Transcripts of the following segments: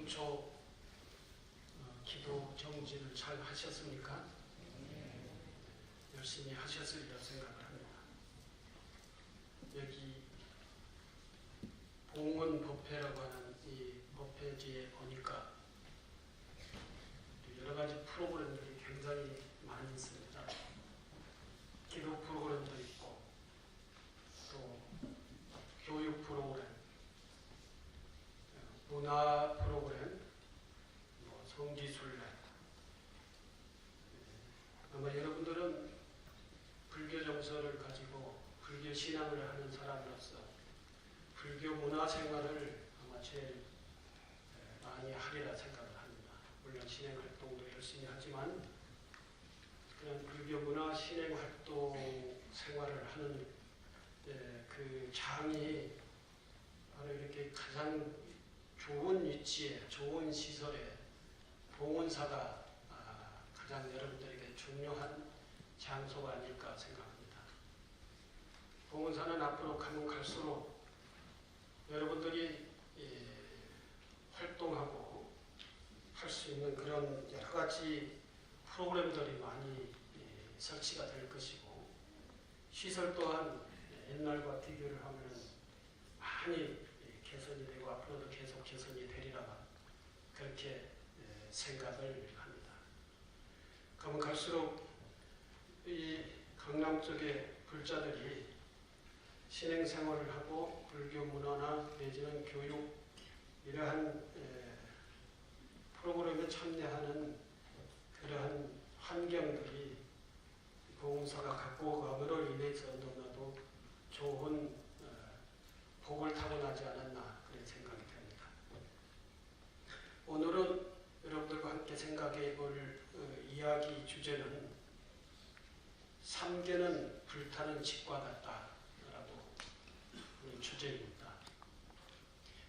중초 기도 정지를 잘 하셨습니까? 열심히 하셨으리라 생각을 합니다. 여기 봉헌법회라고 하는 이 법회지에 보니까 여러 가지 프로그램들이 굉장히 많이 있습니다. 기도 프로그램도 있고 또 교육 프로그램, 문화 프로그램, 성지순례. 아마 여러분들은 불교 정서를 가지고 불교 신앙을 하는 사람으로서 불교 문화 생활을 아마 제일 많이 하리라 생각을 합니다. 물론 신행 활동도 열심히 하지만 그런 불교 문화 신행 활동 생활을 하는 그 장이 바로 이렇게 가장 좋은 위치에, 좋은 시설에 봉헌사가 가장 여러분들에게 중요한 장소가 아닐까 생각합니다. 봉헌사는 앞으로 가면 갈수록 여러분들이 활동하고 할 수 있는 그런 여러 가지 프로그램들이 많이 설치가 될 것이고, 시설 또한 옛날과 비교를 하면 많이 개선이 되고 앞으로도 계속 개선이 되리라 그렇게 생각을 합니다. 가면 갈수록 이 강남 쪽의 불자들이 신행생활을 하고 불교 문화나 내지는 교육 이러한 프로그램에 참여하는 그러한 환경들이 봉헌사가 갖고 감으로 인해서 너무나도 좋은 복을 타고나지 않았나 그런 생각이 듭니다. 오늘은 여러분들과 함께 생각해 볼 이야기 주제는 삼계는 불타는 집과 같다라고 하는 주제입니다.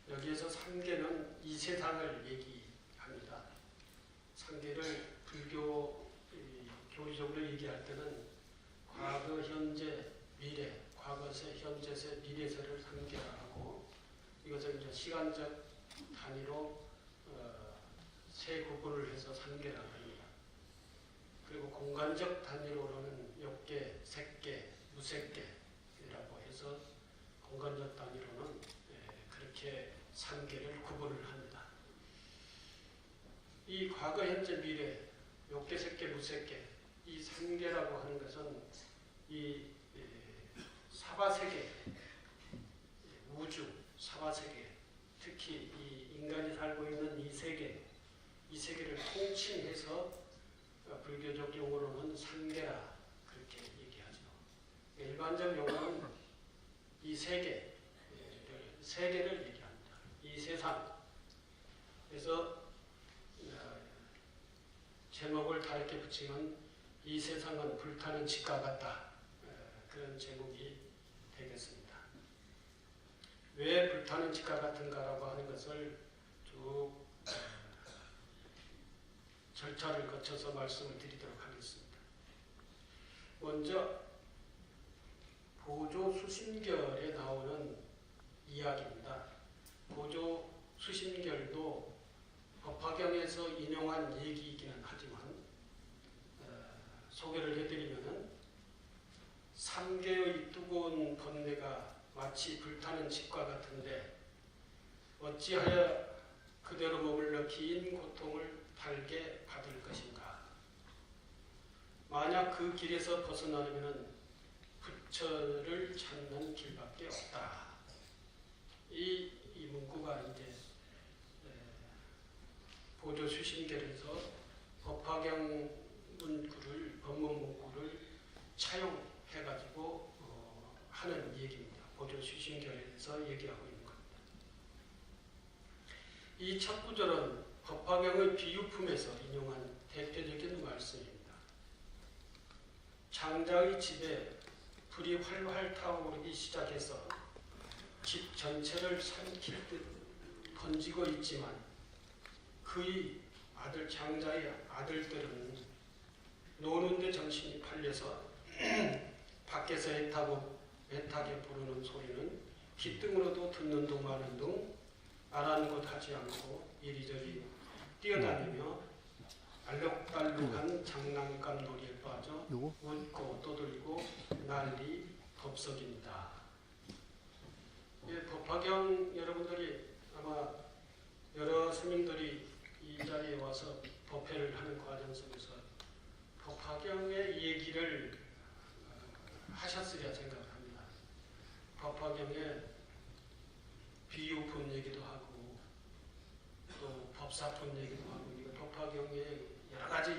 여기에서 삼계는 이 세상을 얘기합니다. 삼계를 불교 교리적으로 얘기할 때는 과거, 현재, 미래, 과거세, 현재세, 미래세를 삼계라 하고, 이것을 이제 시간적 단위로 세 구분을 해서 삼계라고 합니다. 그리고 공간적 단위로는 역계, 색계, 무색계라고 해서 공간적 단위로는 그렇게 삼계를 구분을 합니다. 이 과거, 현재, 미래, 역계, 색계, 무색계 이 삼계라고 하는 것은 이 사바세계, 우주, 사바세계, 특히 이 인간이 살고 있는 이 세계, 이 세계를 통칭해서 불교적 용어로는 삼계라 그렇게 얘기하죠. 일반적 용어는 이 세계를 얘기합니다. 이 세상. 그래서 제목을 다르게 붙이면 이 세상은 불타는 집과 같다. 그런 제목이 되겠습니다. 왜 불타는 집과 같은가라고 하는 것을 쭉 절차를 거쳐서 말씀을 드리도록 하겠습니다. 먼저 보조수신결에 나오는 이야기입니다. 보조수신결도 법화경에서 인용한 얘기이기는 하지만 소개를 해드리면 삼계의 뜨거운 번뇌가 마치 불타는 집과 같은데 어찌하여 그대로 머물러 긴 고통을 달게 받을 것인가. 만약 그 길에서 벗어나려면 부처를 찾는 길밖에 없다. 이 문구가 이제 보조수신결에서 법화경 문구를, 법문 문구를 차용해가지고 하는 얘기입니다. 보조수신결에서 얘기하고 있는 겁니다. 이 첫 구절은 법화경의 비유품에서 인용한 대표적인 말씀입니다. 장자의 집에 불이 활활 타오르기 시작해서 집 전체를 삼킬 듯 번지고 있지만 그의 장자의 아들들은 노는데 정신이 팔려서 밖에서 애타게 부르는 소리는 귓등으로도 듣는 둥 마는 둥 아랑곳하지 않고 이리저리 뛰어다니며 알록달록한 장난감 놀이에 빠져 웃고 떠들고 난리 법석입니다. 법화경 여러분들이 아마 여러 스님들이 이 자리에 와서 법회를 하는 과정 속에서 법화경의 얘기를 하셨으리라 생각을 합니다. 법화경의 비유품 얘기도 하고 또 법사품 얘기도 하고 법화경에 여러 가지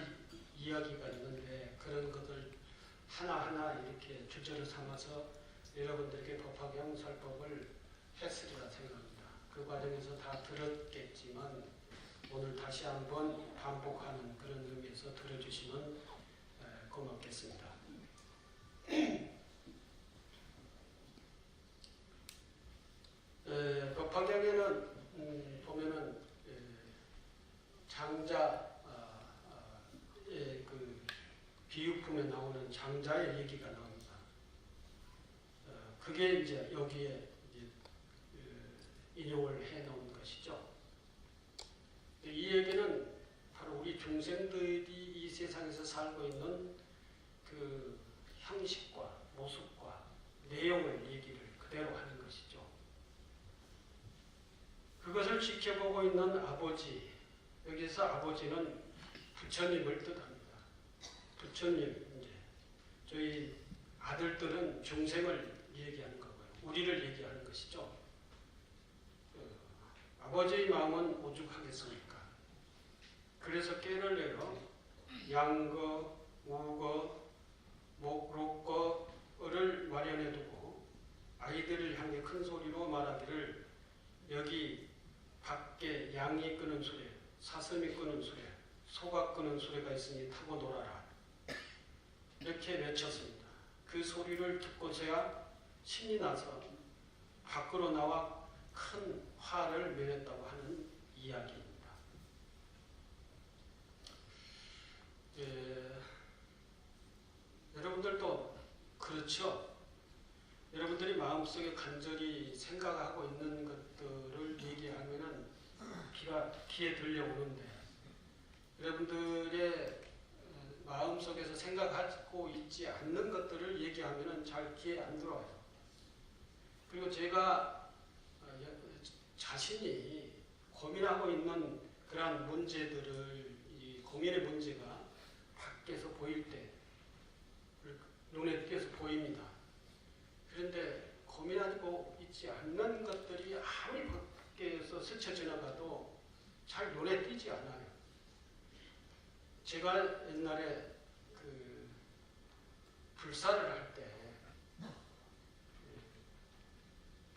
이야기가 있는데 그런 것을 하나하나 이렇게 주제로 삼아서 여러분들에게 법화경 설법을 했으리라 생각합니다. 그 과정에서 다 들었겠지만 오늘 다시 한번 반복하는 그런 의미에서 들어주시면 고맙겠습니다. 법화경에는 보면은 장자의 그 비유품에 나오는 장자의 얘기가 나옵니다. 그게 이제 여기에 이제 인용을 해 놓은 것이죠. 이 얘기는 바로 우리 중생들이 이 세상에서 살고 있는 그 형식과 모습과 내용을 얘기를 그대로 하는 것이죠. 그것을 지켜보고 있는 아버지, 여기서 아버지는 부처님을 뜻합니다. 부처님, 이제 저희 아들들은 중생을 얘기하는 거고요. 우리를 얘기하는 것이죠. 아버지의 마음은 오죽하겠습니까? 그래서 깨를 내어 양거, 우거, 목록거를 마련해 두고 아이들을 향해 큰 소리로 말하기를 여기 밖에 양이 끄는 소리, 사슴이 끄는 소리, 소가 끄는 소리가 있으니 타고 놀아라. 이렇게 외쳤습니다. 그 소리를 듣고서야 신이 나서 밖으로 나와 큰 화를 면했다고 하는 이야기입니다. 여러분들도 그렇죠? 여러분들이 마음속에 간절히 생각하고 있는 것들을 얘기하면은 귀에 들려오는데 여러분들의 마음속에서 생각하고 있지 않는 것들을 얘기하면은 잘 귀에 안 들어와요. 그리고 제가 자신이 고민하고 있는 그러한 문제들을 이 고민의 문제가 밖에서 보일 때 눈에 띄어서 보입니다. 그런데 고민하고 있지 않는 것들이 아무리 밖에서 스쳐 지나가도 잘 눈에 띄지 않아요. 제가 옛날에 그 불사를 할 때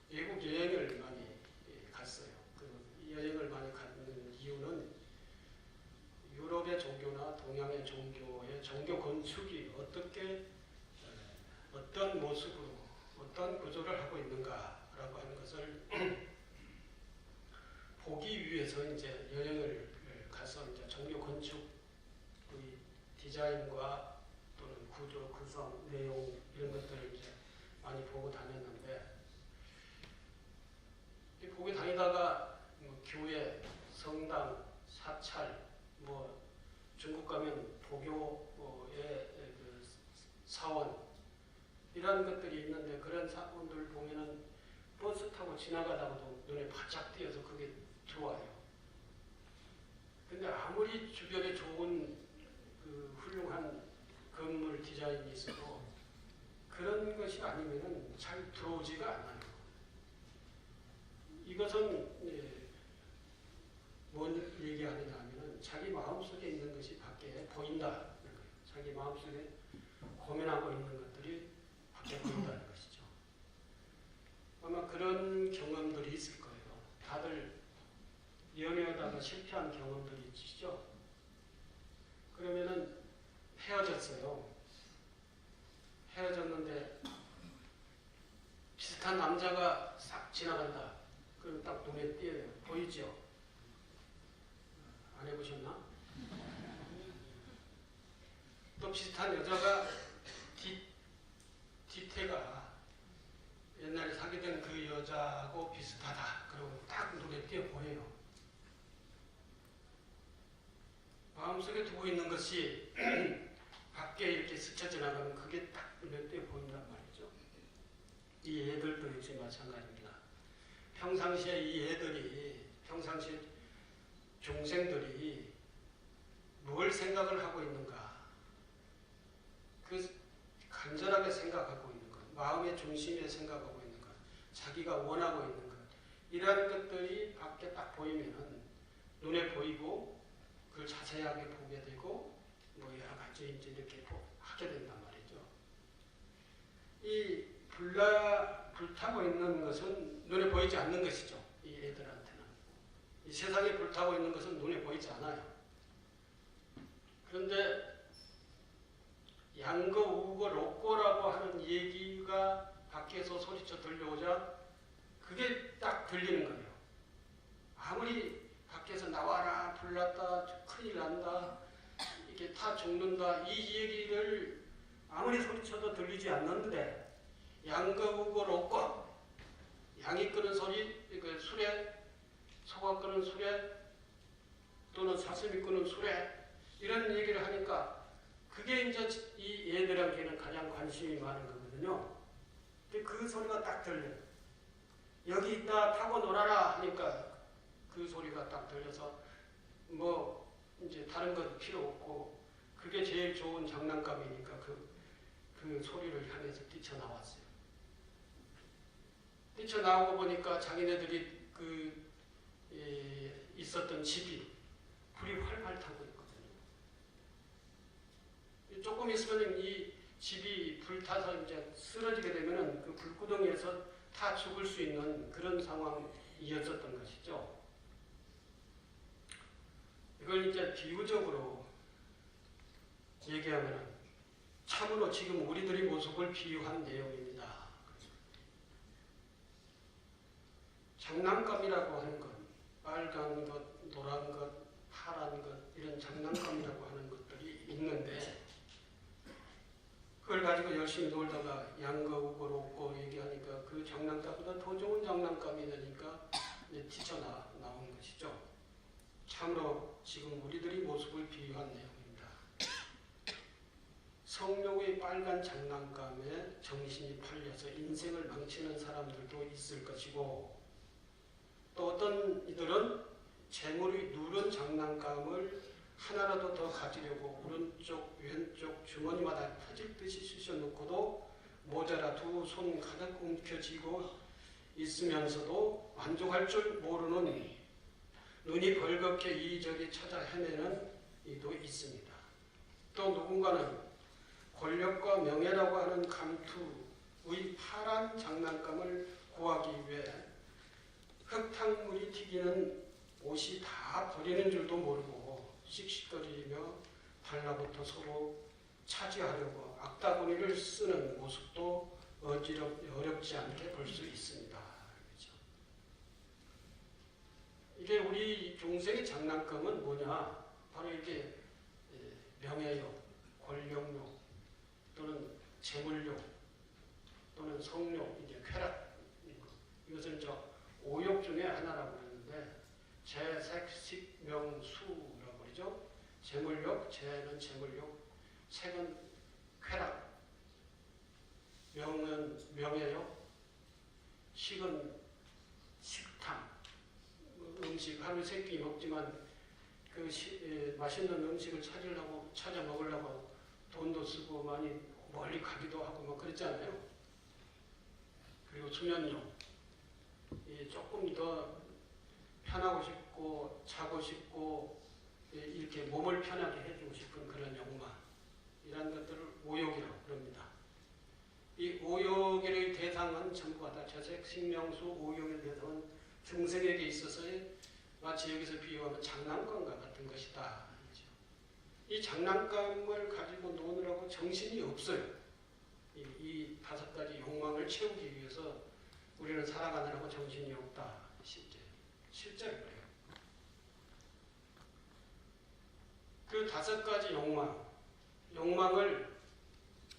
외국 여행을 많이 갔어요. 그 여행을 많이 가는 이유는 유럽의 종교나 동양의 종교의 종교 건축이 어떤 모습으로 어떤 구조를 하고 있는가라고 하는 것을 보기 위해서 이제 여행을 가서 이제 종교 건축의 디자인과 또는 구조, 구성, 내용 이런 것들을 이제 많이 보고 다녔는데 보고 다니다가 뭐 교회, 성당, 사찰, 뭐 중국 가면 보교의 그 사원 이런 것들이 있는데 그런 사원들 보면은 버스 타고 지나가다가도 눈에 바짝 띄어서 그게 들어와요. 근데 아무리 주변에 좋은 그 훌륭한 건물 디자인이 있어도 그런 것이 아니면은 잘 들어오지가 않아요. 이것은 뭔 얘기하느냐 하면은 자기 마음속에 있는 것이 밖에 보인다. 자기 마음속에 고민하고 있는 것들이 밖에 보인다는 것이죠. 아마 그런 경험들이 있을 거예요. 다들 연애하다가 실패한 경험들이 있으시죠? 그러면은 헤어졌어요. 헤어졌는데 비슷한 남자가 싹 지나간다. 그럼 딱 눈에 띄어요. 보이죠? 안 해보셨나? 또 비슷한 여자가 뒤태가 옛날에 사귀던 그 여자하고 비슷하다. 그러고 딱 눈에 눈에 띄어 보여요. 마음속에 두고 있는 것이 밖에 이렇게 스쳐 지나가면 그게 딱 눈에 띄어 보인단 말이죠. 이 애들도 역시 마찬가지입니다. 평상시에 이 애들이, 평상시에 중생들이 뭘 생각을 하고 있는가, 그 간절하게 생각하고 있는 것, 마음의 중심에 생각하고 있는 것, 자기가 원하고 있는 것, 이러한 것들이 밖에 딱 보이면은 눈에 보이고 그걸 자세하게 보게 되고 뭐 여러 가지 이제 이렇게 하게 된단 말이죠. 이 불타고 있는 것은 눈에 보이지 않는 것이죠. 이 애들한테는. 이 세상에 불타고 있는 것은 눈에 보이지 않아요. 그런데 양거, 우거, 록고라고 하는 얘기가 밖에서 소리쳐 들려오자 그게 딱 들리는 거예요. 아무리 밖에서 나와라, 불났다, 큰일 난다, 이게 다 죽는다, 이 얘기를 아무리 소리쳐도 들리지 않는데 양거, 우거, 록고, 양이 끄는 소리, 그 수레, 소가 끄는 수레, 또는 사슴이 끄는 수레, 이런 얘기를 하니까 그게 이제 이 애들에게는 가장 관심이 많은 거거든요. 근데 그 소리가 딱 들려요. 여기 있다, 타고 놀아라 하니까 그 소리가 딱 들려서 뭐 이제 다른 건 필요 없고 그게 제일 좋은 장난감이니까 그 소리를 향해서 뛰쳐나왔어요. 뛰쳐나오고 보니까 자기네들이 있었던 집이 불이 활활 타고 있거든요. 조금 있으면 이 집이 불타서 이제 쓰러지게 되면은 그 불구덩이에서 다 죽을 수 있는 그런 상황이었었던 것이죠. 이걸 이제 비유적으로 얘기하면 참으로 지금 우리들의 모습을 비유한 내용입니다. 장난감이라고 하는 것, 빨간 것, 노란 것, 파란 것, 이런 장난감이라고 하는 것들이 있는데 그걸 가지고 열심히 놀다가 양거, 우거, 록고 얘기하니까 그 장난감보다 더 좋은 장난감이 되니까 이제 뛰쳐나온 것이죠. 참으로 지금 우리들이 모습을 비유한 내용입니다. 성욕의 빨간 장난감에 정신이 팔려서 인생을 망치는 사람들도 있을 것이고 또 어떤 이들은 재물이 누런 장난감을 하나라도 더 가지려고 오른쪽 왼쪽 주머니마다 터질 듯이 쑤셔놓고도 모자라 두 손 가득 움켜쥐고 있으면서도 만족할 줄 모르는 눈이 벌겋게 이리저리 찾아 헤매는 이도 있습니다. 또 누군가는 권력과 명예라고 하는 감투의 파란 장난감을 구하기 위해 흙탕물이 튀기는 옷이 다 버리는 줄도 모르고 씩씩거리며 달라붙어 서로 차지하려고 악다구니를 쓰는 모습도 어렵지 않게 볼 수 있습니다. 그렇죠? 이게 우리 중생의 장난감은 뭐냐? 바로 이게 명예욕, 권력욕, 또는 재물욕, 또는 성욕, 이제 쾌락. 이것은 오욕 중에 하나라고 하는데 재색식명수라고 그러죠. 재물욕, 재는 재물욕, 색은 쾌락, 명은 명예욕, 식은 식탐. 음식 하루 세 끼 먹지만 맛있는 음식을 찾아 먹으려고 돈도 쓰고 많이 멀리 가기도 하고 뭐 그랬잖아요. 그리고 수면욕. 조금 더 편하고 싶고 자고 싶고 이렇게 몸을 편하게 해주고 싶은 그런 욕망, 이런 것들을 오욕이라고 그럽니다. 이 오욕의 대상은 전부 다 재색, 식명수, 오욕의 대상은 중생에게 있어서의 마치 여기서 비유하면 장난감과 같은 것이다. 이 장난감을 가지고 노느라고 정신이 없어요. 이 5가지 욕망을 채우기 위해서 우리는 살아가느라고 정신이 없다. 실제로 그래요. 그 5가지 욕망을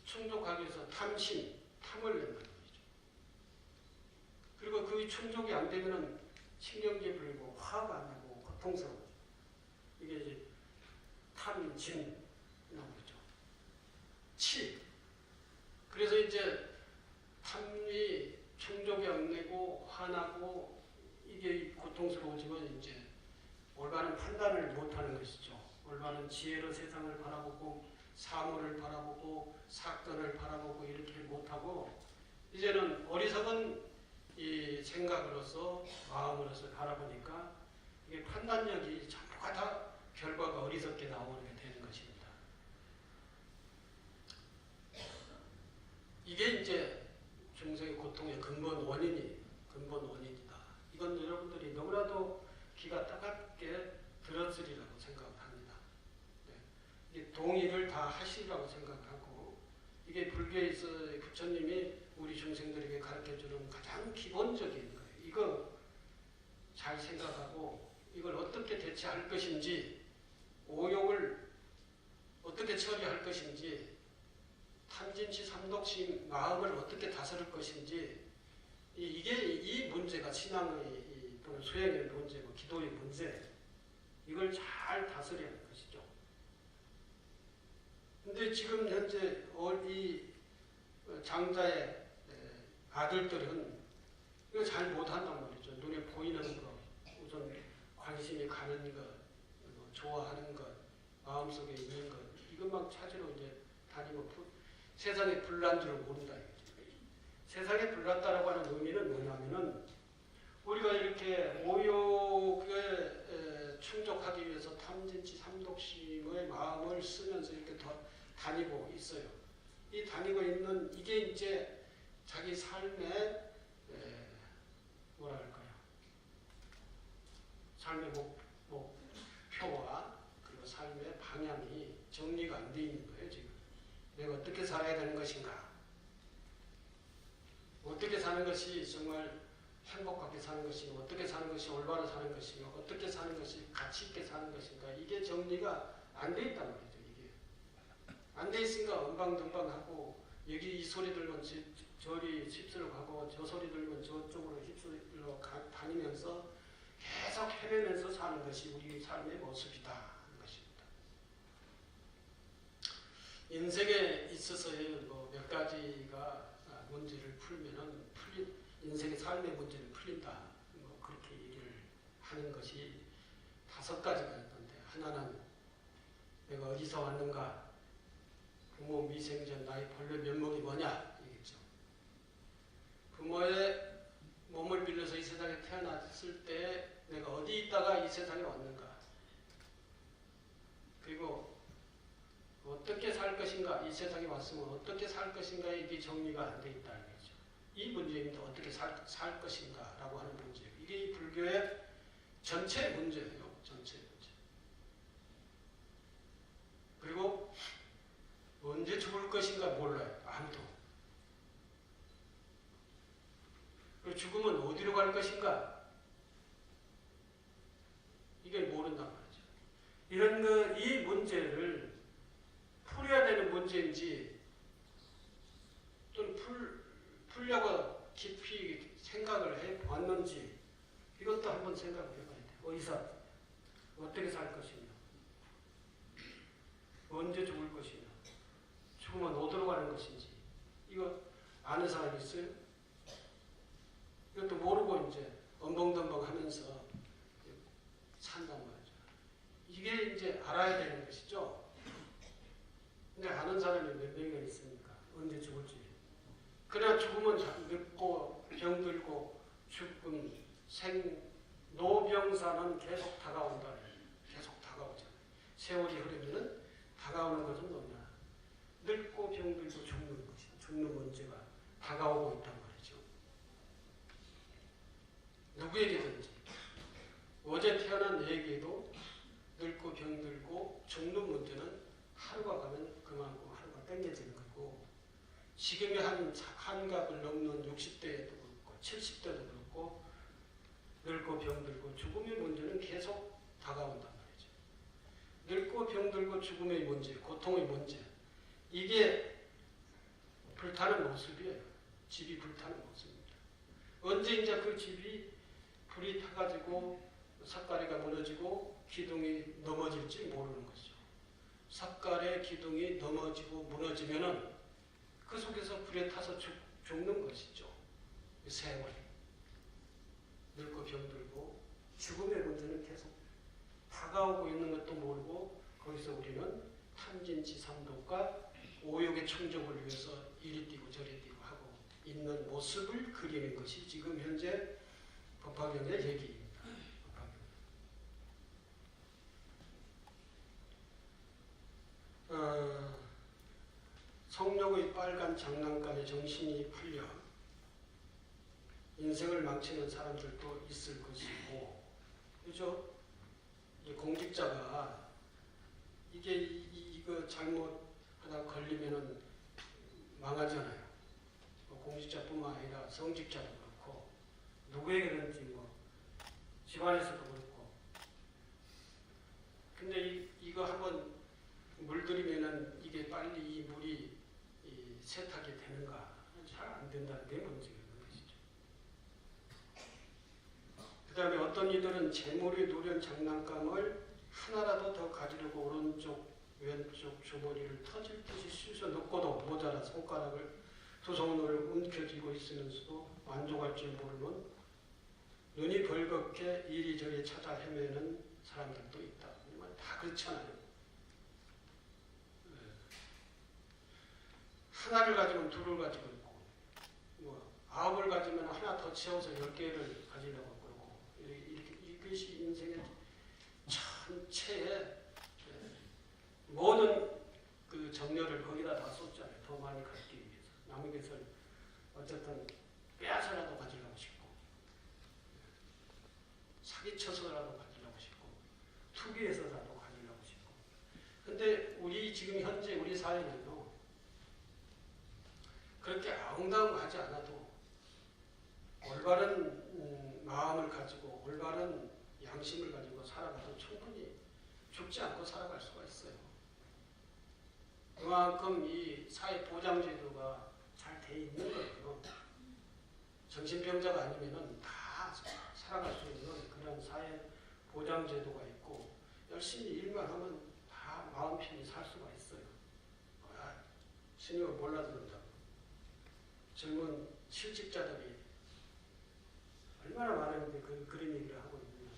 충족하기 위해서 탐을 낸다는 거죠. 그리고 그 충족이 안 되면은 신경계 불고 화가 안 나고 고통스러워져. 이게 이제 탐진이라고 그러죠. 치. 그래서 이제 탐이 충족이 안 되고 화나고 이게 고통스러워지면 이제 올바른 판단을 못하는 것이죠. 올바른 지혜로 세상을 바라보고 사물을 바라보고 사건을 바라보고 이렇게 못하고 이제는 어리석은 이 생각으로서 마음으로서 바라보니까 이게 판단력이 전부가 다 결과가 어리석게 나오게 되는 것입니다. 이게 이제 중생의 고통의 근본 원인이다. 이건 여러분들이 너무나도 귀가 따갑게 들었으리라고 생각합니다. 네. 동의를 다 하시리라고 생각하고 이게 불교에서 부처님이 우리 중생들에게 가르쳐주는 가장 기본적인 거예요. 이거 잘 생각하고 이걸 어떻게 대처할 것인지 오욕을 어떻게 처리할 것인지 탐진치 삼독시 마음을 어떻게 다스릴 것인지 이 문제가 신앙의 또는 수행의 문제고 기도의 문제 이걸 잘 다스려야 하는 것이죠. 근데 지금 현재 이 장자의 아들들은 이거 잘 못한단 말이죠. 눈에 보이는 것, 우선 관심이 가는 것, 좋아하는 것, 마음속에 있는 것 이것만 찾으러 이제 다니고 세상에 불난 줄 모른다. 세상에 불났다라고 하는 의미는 뭐냐면은 우리가 이렇게 오욕에 충족하기 위해서 탐진치 삼독심의 마음을 쓰면서 이렇게 다니고 있어요. 이 다니고 있는 이게 이제 자기 삶의 뭐라 할까요? 삶의 목표와 그리고 삶의 방향이 정리가 안 돼 있는 거예요. 지금 내가 어떻게 살아야 되는 것인가? 어떻게 사는 것이 정말 행복하게 사는 것인가? 어떻게 사는 것이 올바로 사는 것인가? 어떻게 사는 것이 가치 있게 사는 것인가? 이게 정리가 안 돼 있단 말이죠. 이게 안 돼 있으니까 엉방등방하고 여기 이 소리 들면 저리 휩쓸러 가고 저 소리 들면 저쪽으로 휩쓸러 다니면서 계속 헤매면서 사는 것이 우리 삶의 모습이다 하는 것입니다. 인생에 있어서의 몇 가지가 문제를 풀면은 인생의 삶의 문제를 풀린다. 그렇게 얘기를 하는 것이 5가지가 있던데 하나는 내가 어디서 왔는가? 부모 미생전 나의 본래 면목이 뭐냐? 이겠죠. 부모의 몸을 빌려서 이 세상에 태어났을 때 내가 어디 있다가 이 세상에 왔는가? 그리고 어떻게 살 것인가? 이 세상에 왔으면 어떻게 살 것인가? 이게 정리가 안 돼 있다는 거죠. 이 문제입니다. 어떻게 살 것인가? 라고 하는 문제예요. 이게 이 불교의 전체 문제예요. 전체 문제. 그리고 언제 죽을 것인가 몰라요. 아무도. 그리고 죽으면 어디로 갈 것인가? 이게 모른단 말이죠. 이런 이 문제를 풀어야 되는 문제인지 또는 풀려고 깊이 생각을 해봤는지 이것도 한번 생각해 봐야 돼요. 어디서 어떻게 살 것이냐, 언제 죽을 것이냐, 죽으면 어디로 가는 것인지 이거 아는 사람이 있어요? 이것도 모르고 이제 엉벙덩벙 하면서 산단 말이죠. 이게 이제 알아야 되는 것이죠. 근데 아는 사람이 몇 명이나 있습니까? 언제 죽을지. 그러나 죽으면 늙고 병들고 죽음, 노병사는 계속 다가온다. 계속 다가오잖아요. 세월이 흐르면은 다가오는 것은 뭐냐? 늙고 병들고 죽는 것이다. 죽는 문제가 다가오고 있단 말이죠. 누구에게든지 어제 태어난 내에게도 늙고 병들고 죽는 문제는 하루가 가면 그만큼 하루가 땡겨지는 거고 지금의 한갑을 넘는 60대에도 그렇고 70대도 그렇고 늙고 병들고 죽음의 문제는 계속 다가온단 말이죠. 늙고 병들고 죽음의 문제, 고통의 문제 이게 불타는 모습이에요. 집이 불타는 모습입니다. 언제 이제 그 집이 불이 타가지고 삿가리가 무너지고 기둥이 넘어질지 모르는 것이죠. 삿갈의 기둥이 넘어지고 무너지면은 그 속에서 불에 타서 죽는 것이죠. 세월이. 늙고 병들고 죽음의 문제는 계속 다가오고 있는 것도 모르고 거기서 우리는 탐진치삼독과 오욕의 충족을 위해서 이리 뛰고 저리 뛰고 하고 있는 모습을 그리는 것이 지금 현재 법화경의 얘기입니다. 성욕의 빨간 장난감에 정신이 풀려 인생을 망치는 사람들도 있을 것이고, 그죠? 공직자가 이거 잘못하다 걸리면은 망하잖아요. 공직자뿐만 아니라 성직자도 그렇고 누구에게든지 뭐 집안에서도 그렇고. 근데 이거 한번 물들이면은 이게 빨리 이 물이 세탁이 되는가? 잘 안 된다는 게 문제가 있는 것이죠. 그 다음에 어떤 이들은 재물이 누른 장난감을 하나라도 더 가지려고 오른쪽 왼쪽 주머니를 터질 듯이 쑤셔 넣고도 모자라 손가락을 두 손으로 움켜쥐고 있으면서도 만족할 줄 모르는 눈이 벌겋게 이리저리 찾아 헤매는 사람들도 있다. 다 그렇잖아요. 하나를 가지면 둘을 가지고 있고, 뭐 9을 가지면 하나 더 채워서 10개를 가지려고 그러고, 이것이 인생의 전체의 모든 그 정열을 거기다 다 쏟잖아요. 더 많이 갖기 위해서. 남의 것을 어쨌든 빼앗아라도 가지려고 싶고, 사기쳐서라도 가지려고 싶고, 투기해서라도 가지려고 싶고. 근데 우리 지금 현재 우리 사회는요, 그렇게 아웅다웅하지 않아도 올바른 마음을 가지고 올바른 양심을 가지고 살아가도 충분히 죽지 않고 살아갈 수가 있어요. 그만큼 이 사회 보장제도가 잘 돼 있는 거예요. 정신병자가 아니면은 다 살아갈 수 있는 그런 사회 보장제도가 있고 열심히 일만 하면 다 마음 편히 살 수가 있어요. 신경을 몰라듣는다. 젊은 실직자들이 얼마나 많은데 그런 얘기를 하고 있느냐.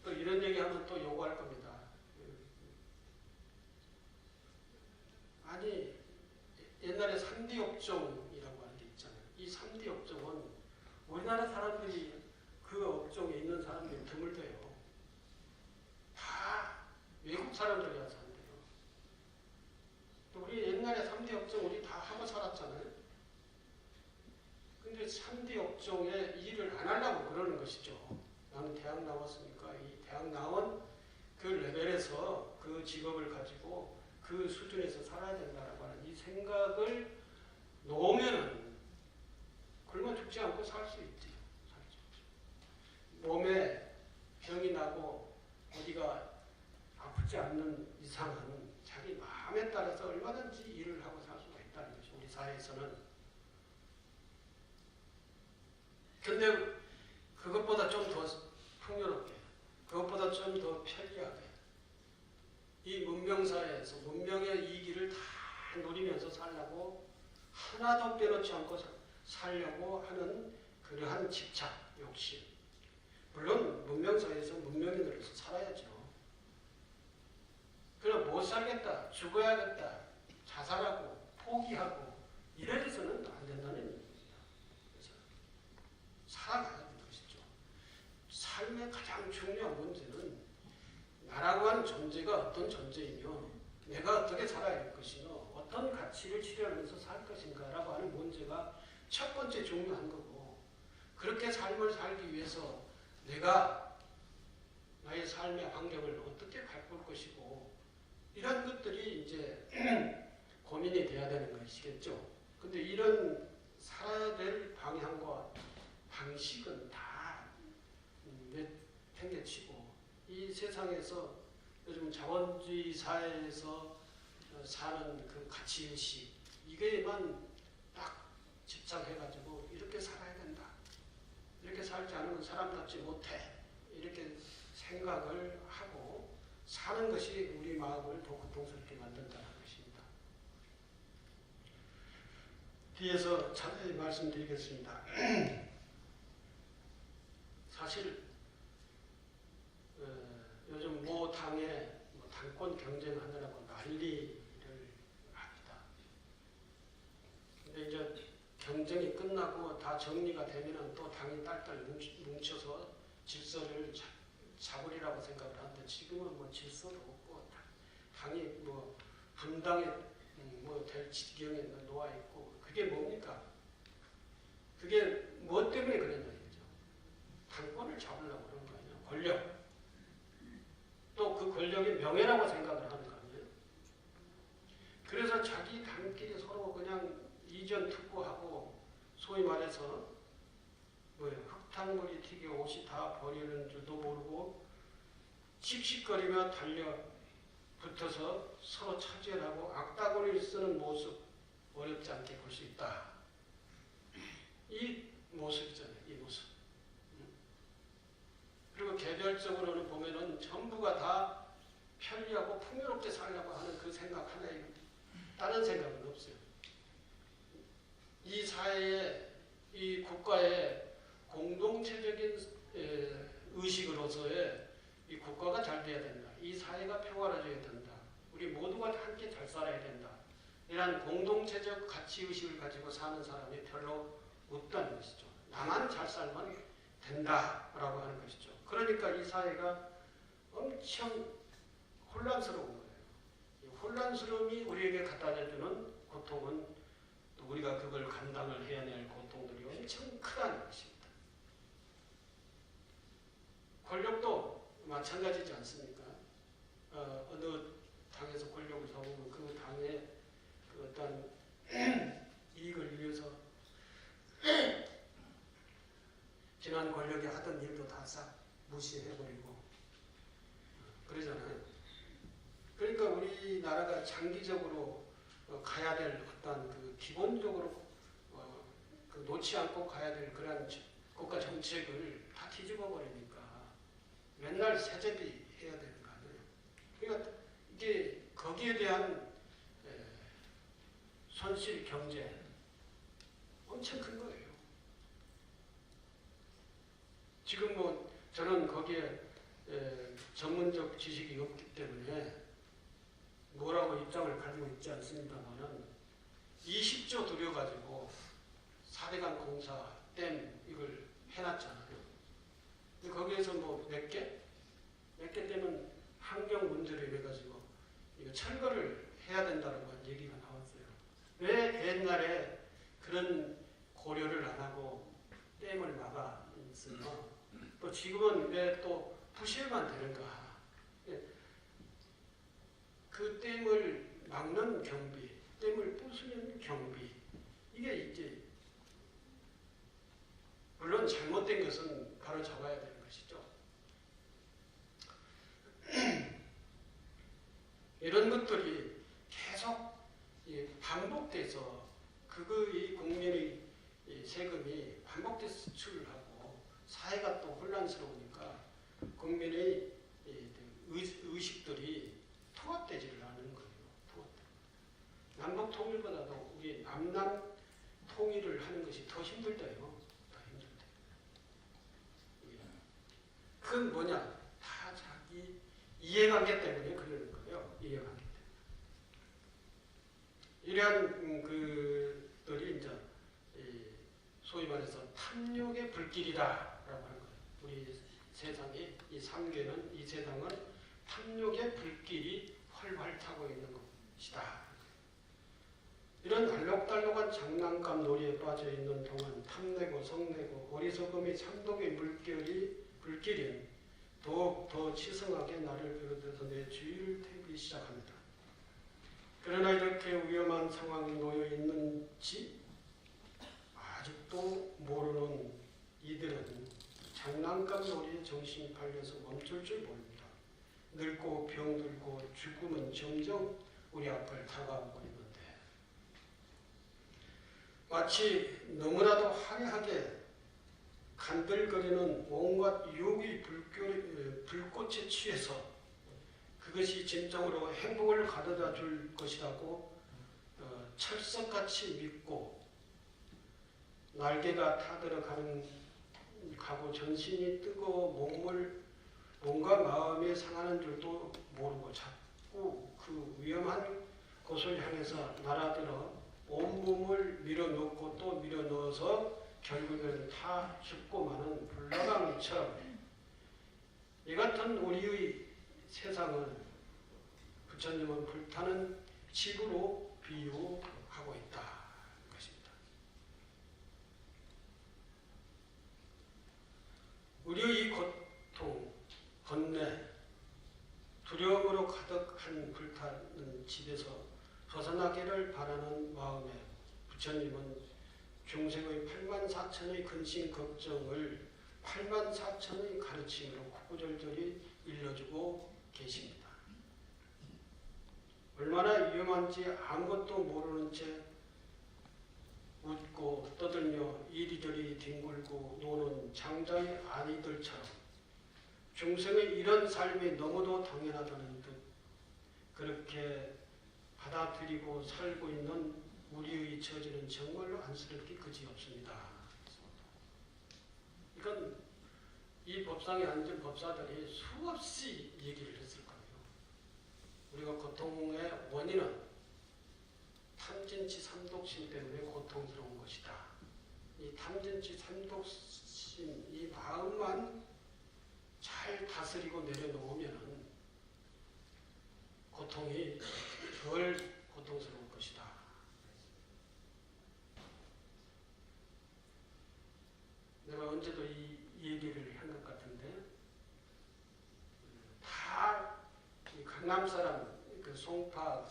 또 이런 얘기하면 또 요구할 겁니다. 아니 옛날에 3D 업종이라고 하는 게 있잖아요. 이 3D 업종은 우리나라 사람들이 그 업종에 있는 사람들이 드물대요. 다 외국 사람들이라서 한대요. 우리 옛날에 3D 업종 우리 다 하고 살았잖아요. 근데 3D 업종에 일을 안 하려고 그러는 것이죠. 나는 대학 나왔으니까 이 대학 나온 그 레벨에서 그 직업을 가지고 그 수준에서 살아야 된다라고 하는 이 생각을 놓으면은 굶어 죽지 않고 살 수 있지. 몸에 병이 나고 어디가 아프지 않는 이상은 자기 마음에 따라서 얼마든지 일을 하고 살 수가 있다는 것이 우리 사회에서는. 근데 그것보다 좀 더 풍요롭게, 그것보다 좀 더 편리하게 이 문명사회에서 문명의 이기를 다 누리면서 살려고 하나도 빼놓지 않고 살려고 하는 그러한 집착, 욕심. 물론 문명사회에서 문명인으로서 살아야죠. 그럼 못 살겠다, 죽어야겠다, 자살하고 포기하고 이래서는 안 된다는 얘기입니다. 그래서 살아가야 되는 것이죠. 삶의 가장 중요한 문제는 나라고 하는 존재가 어떤 존재이며 내가 어떻게 살아야 할 것이며 어떤 가치를 실현하면서 살 것인가라고 하는 문제가 첫 번째 중요한 거고, 그렇게 삶을 살기 위해서 내가 나의 삶의 환경을 어떻게 가꿀 것이고 이런 것들이 이제 고민이 돼야 되는 것이겠죠. 근데 이런 살아야 될 방향과 방식은 다 내팽개치고 이 세상에서 요즘 자본주의 사회에서 사는 그 가치의식 이게만 딱 집착해가지고 이렇게 살아야 된다. 살지 않으면 사람답지 못해. 이렇게 생각을 하고 사는 것이 우리 마음을 더 고통스럽게 만든다는 것입니다. 뒤에서 자세히 말씀드리겠습니다. 사실 요즘 모 당에 당권 경쟁하느라고 난리를 합니다. 근데 이제 경쟁이 끝나고 다 정리가 되면은 또 당이 딸딸 뭉쳐서 질서를 잡으리라고 생각을 하는데 지금은 뭐 질서도 없고 당이 뭐 분당이 뭐 될 지경에 놓아 있고 그게 뭡니까? 그게 뭐 때문에 그랬냐 이거죠. 당권을 잡으려고 그런 거 아니에요. 권력. 또 그 권력이 명예라고 생각을 하는 거 아니에요. 그래서 자기 당끼리 서로 그냥 이전 투구하고 소위 말해서 뭐예요? 흙탕물이 튀겨 옷이 다 버리는 줄도 모르고 씩씩거리며 달려 붙어서 서로 차지하고 악다구리를 쓰는 모습 어렵지 않게 볼 수 있다. 이 모습이잖아요. 이 모습. 그리고 개별적으로는 보면은 전부가 다 편리하고 풍요롭게 살려고 하는 그 생각 하나에 다른 생각은 없어요. 이 사회의 이 국가의 공동체적인 의식으로서의 이 국가가 잘 돼야 된다. 이 사회가 평화로워져야 된다. 우리 모두가 함께 잘 살아야 된다. 이런 공동체적 가치의식을 가지고 사는 사람이 별로 없다는 것이죠. 나만 잘 살면 된다라고 하는 것이죠. 그러니까 이 사회가 엄청 혼란스러운 거예요. 이 혼란스러움이 우리에게 갖다주는 고통은 또 우리가 그걸 감당을 해야 될 고통들이 엄청 크다는 것입니다. 권력도 마찬가지지 않습니까? 어느 당에서 권력을 잡으면 그 당의 그 어떤 이익을 위해서 지난 권력이 하던 일도 다 싹 무시해버리고 그러잖아요. 그러니까 우리나라가 장기적으로 가야 될 어떤 그 기본적으로 그 놓지 않고 가야 될 그런 국가 정책을 다 뒤집어 버리니까 맨날 세제비 해야 되는 거 아니에요. 그러니까 이게 거기에 대한 손실 경제 엄청 큰 거예요. 지금 뭐 저는 거기에 전문적 지식이 없기 때문에 뭐라고 입장을 가지고 있지 않습니다만은 20조 들여가지고 4대강 공사 댐 이걸 해놨잖아요. 근데 거기에서 뭐 몇 개 댐은 환경 문제를 해가지고 이거 철거를 해야 된다고 얘기가 나왔어요. 왜 옛날에 그런 고려를 안 하고 댐을 막았으며 또 지금은 왜 또 부실만 되는가? 그 댐을 막는 경비, 댐을 부수는 경비 이게 이제 물론 잘못된 것은 바로 잡아야 되는 것이죠. 이런 것들이 계속 반복돼서 이 국민의 세금이 반복돼서 수출을 하고 사회가 또 혼란스러우니까 국민의 의식들이 통합되지를 않는 거예요. 남북 통일보다도 우리 남남 통일을 하는 것이 더 힘들대요. 더 힘들대요. 그건 뭐냐? 다 자기 이해관계 때문에 그러는 거예요. 이해관계 때문에. 이러한 그들이 이제 소위 말해서 탐욕의 불길이다라고 하는 거예요. 우리 세상이 이 삼계는 이 세상은 탐욕의 불길이 활활 타고 있는 것이다. 이런 알록달록한 장난감 놀이에 빠져 있는 동안 탐내고 성내고 어리석음이 참독의 불길인 더욱 더 치성하게 나를 비롯해서 내 주위를 태우기 시작합니다. 그러나 이렇게 위험한 상황에 놓여 있는지 아직도 모르는 이들은 장난감 놀이에 정신이 팔려서 멈출 줄 모릅니다. 늙고 병들고 죽음은 점점 우리 앞을 다가오고 있는데 마치 너무나도 화려하게 간들거리는 온갖 유혹의 불꽃에 취해서 그것이 진정으로 행복을 가져다 줄 것이라고 철석같이 믿고 날개가 타들어가고 전신이 뜨거워 몸과 마음이 상하는 줄도 모르고 자꾸 그 위험한 곳을 향해서 날아들어 온몸을 밀어넣고 또 밀어넣어서 결국에는 다 죽고 마는 불나방이처럼 이 같은 우리의 세상을 부처님은 불타는 집으로 비유하고 있다. 것입니다. 우리의 고통, 번뇌, 두려움으로 가득한 불타는 집에서 벗어나기를 바라는 마음에 부처님은 중생의 84,000의 근심 걱정을 84,000의 가르침으로 구구절절히 일러주고 계십니다. 얼마나 위험한지 아무것도 모르는 채 웃고 떠들며 이리저리 뒹굴고 노는 장자의 아이들처럼 중생의 이런 삶이 너무도 당연하다는 듯 그렇게 받아들이고 살고 있는 우리의 처지는 정말로 안쓰럽기 그지없습니다. 이건 이 법상에 앉은 법사들이 수없이 얘기를 했을 거예요. 우리가 고통의 원인은 탐진치 삼독심 때문에 고통스러운 것이다. 이 탐진치 삼독심 이 마음만 잘 다스리고 내려놓으면 고통이 덜 고통스러울 것이다. 내가 언제도 이 얘기를 한 것 같은데 다 강남 사람, 그 송파,